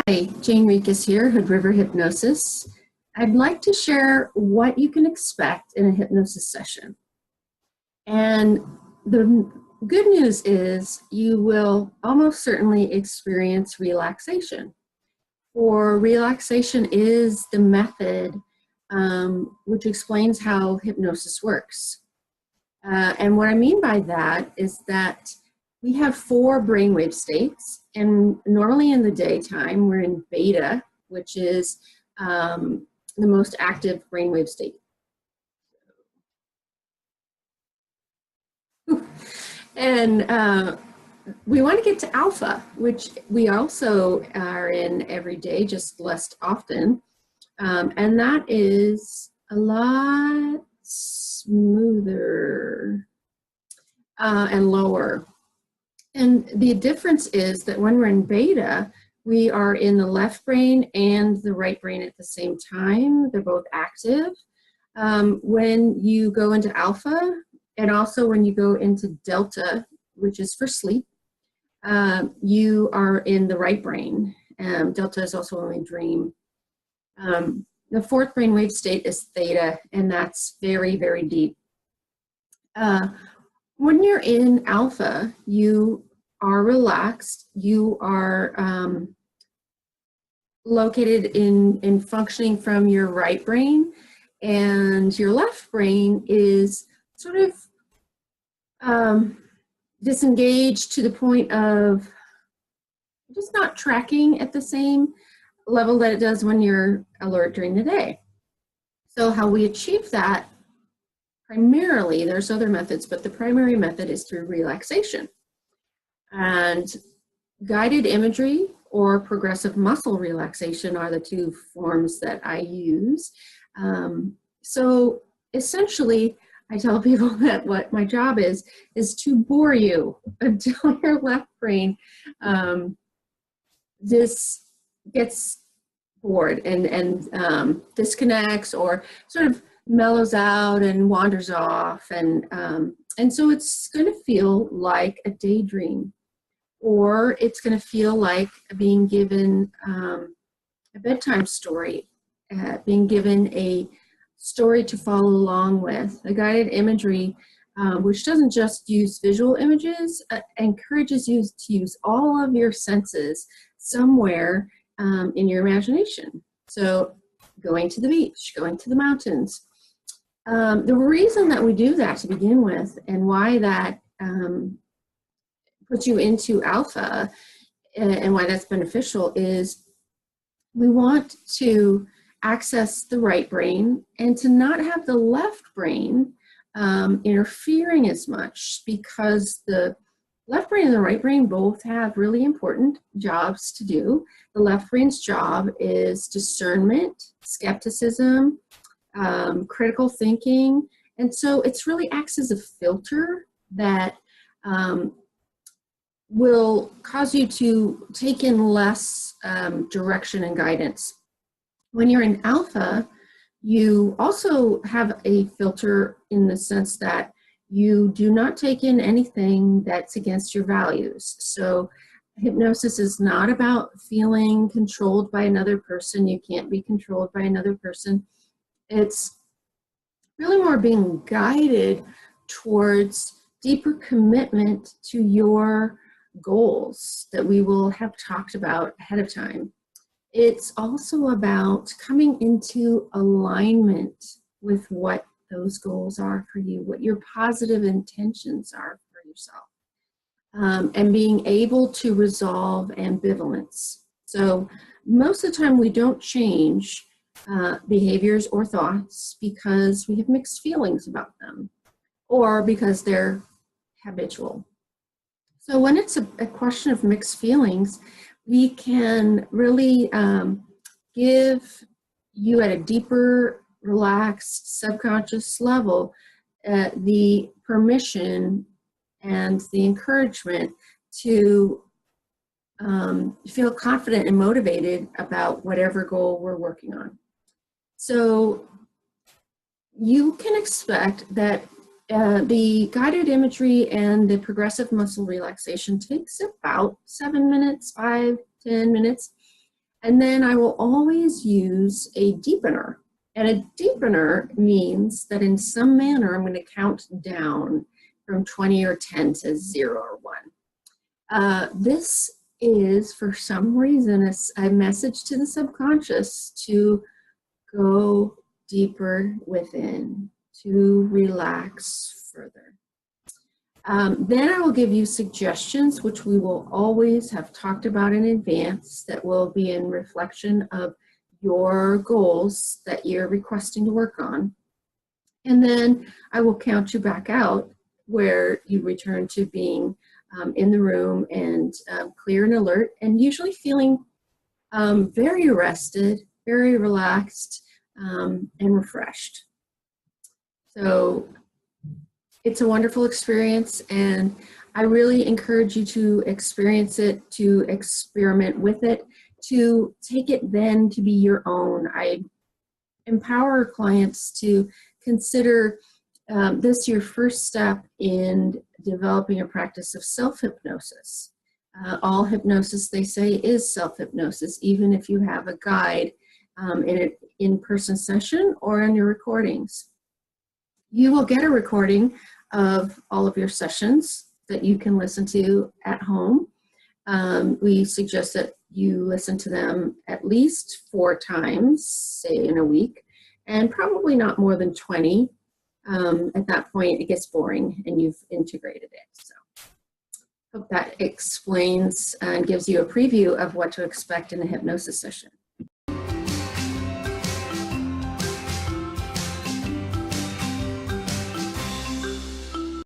Hi, Jane Rikas here, Hood River Hypnosis. I'd like to share what you can expect in a hypnosis session. And the good news is you will almost certainly experience relaxation. For relaxation is the method which explains how hypnosis works. And what I mean by that is that we have 4 brainwave states, and normally in the daytime we're in beta, which is the most active brainwave state. And we want to get to alpha, which we also are in every day, just less often, and that is a lot smoother and lower. And the difference is that when we're in beta, we are in the left brain and the right brain at the same time. They're both active. When you go into alpha, and also when you go into delta, which is for sleep, you are in the right brain. Delta is also only dream. The 4th brainwave state is theta, and that's very, very deep. When you're in alpha, you are relaxed, you are located in functioning from your right brain, and your left brain is sort of disengaged to the point of just not tracking at the same level that it does when you're alert during the day. So how we achieve that, primarily, there's other methods, but the primary method is through relaxation. And guided imagery or progressive muscle relaxation are the 2 forms that I use. So essentially, I tell people that what my job is to bore you until your left brain this gets bored and disconnects or sort of mellows out and wanders off, and so it's going to feel like a daydream, or it's going to feel like being given a bedtime story, being given a story to follow along with. The guided imagery, which doesn't just use visual images, encourages you to use all of your senses somewhere in your imagination. So going to the beach, going to the mountains. The reason that we do that to begin with, and why that puts you into alpha, and why that's beneficial, is we want to access the right brain and to not have the left brain interfering as much, because the left brain and the right brain both have really important jobs to do. The left brain's job is discernment, skepticism, critical thinking, and so it's really acts as a filter that will cause you to take in less direction and guidance. When you're in alpha, you also have a filter in the sense that you do not take in anything that's against your values. So hypnosis is not about feeling controlled by another person. You can't be controlled by another person. It's really more being guided towards deeper commitment to your goals that we will have talked about ahead of time. It's also about coming into alignment with what those goals are for you, what your positive intentions are for yourself, and being able to resolve ambivalence. So most of the time we don't change behaviors or thoughts because we have mixed feelings about them, or because they're habitual. So when it's a question of mixed feelings, we can really give you at a deeper, relaxed, subconscious level the permission and the encouragement to feel confident and motivated about whatever goal we're working on. So you can expect that the guided imagery and the progressive muscle relaxation takes about 7 minutes, 5, 10 minutes. And then I will always use a deepener. And a deepener means that in some manner I'm going to count down from 20 or 10 to 0 or 1. This is, for some reason, a message to the subconscious to go deeper within, to relax further. Then I will give you suggestions, which we will always have talked about in advance, that will be in reflection of your goals that you're requesting to work on. And then I will count you back out where you return to being in the room and clear and alert, and usually feeling very rested, very relaxed, and refreshed. So it's a wonderful experience, and I really encourage you to experience it, to experiment with it, to take it then to be your own. I empower clients to consider this your first step in developing a practice of self-hypnosis. All hypnosis, they say, is self-hypnosis, even if you have a guide in an in-person session or in your recordings. You will get a recording of all of your sessions that you can listen to at home. We suggest that you listen to them at least 4 times, say in a week, and probably not more than 20. At that point, it gets boring and you've integrated it. So hope that explains and gives you a preview of what to expect in a hypnosis session.